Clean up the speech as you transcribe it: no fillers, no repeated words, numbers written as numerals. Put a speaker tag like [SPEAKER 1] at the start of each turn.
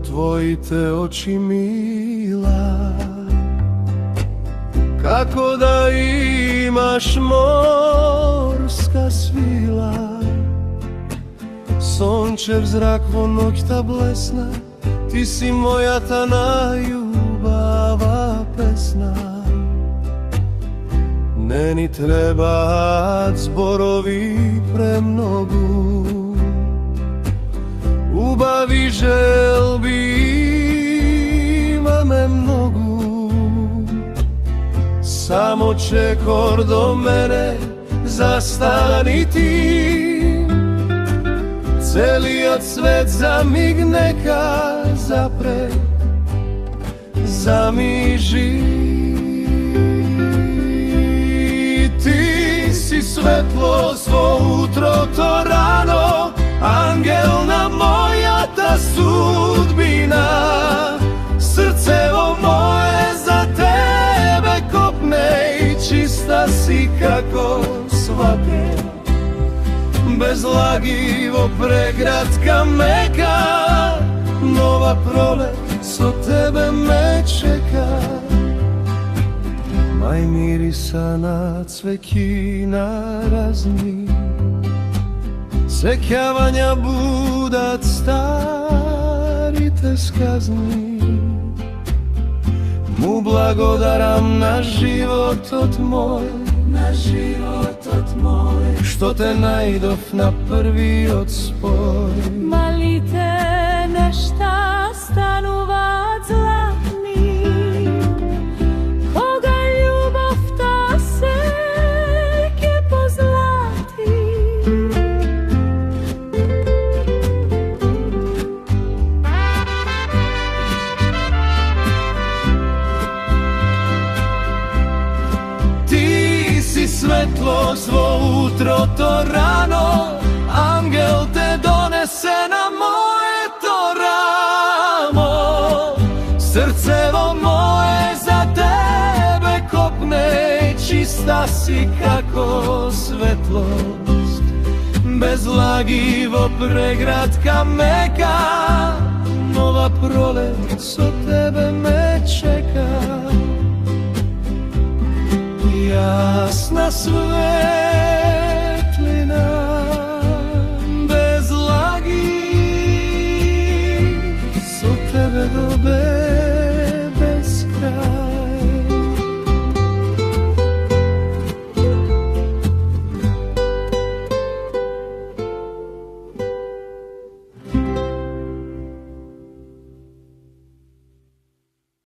[SPEAKER 1] tvoji te oči mila. Kako da imaš morska svila, sončev zrak vo nokta blesna, ti si moja ta najljubava pesna. Ne ni trebat zborovi premnogu, ubavi želbi ima me mnogu. Samo čekor do mene zastani ti, celija svet za mig neka zapre, zamiži. Ti si svetlo svo utro to rano, angelna moja ta sudbina. Srcevo moje za tebe kopne i čista si kako svake. Bez lagivo pregratka meka, nova prolet so tebe me čeka. Maj mirisana cvekina razni, sekjavanja budat stari te skazni. Mu blagodaram na život od moj, na život od moj, što te najdov na prvi od spoj.
[SPEAKER 2] Malite nešta stanovat zlatni, koga ljubav ta seke pozlati.
[SPEAKER 1] Svetlo svo utro to rano, angel te donese na moje to ramo. Srcevo moje za tebe kopne, čista si kako svetlost. Bez lagivo pregratka meka, nova prolet so tebe me čeka. Jasna sve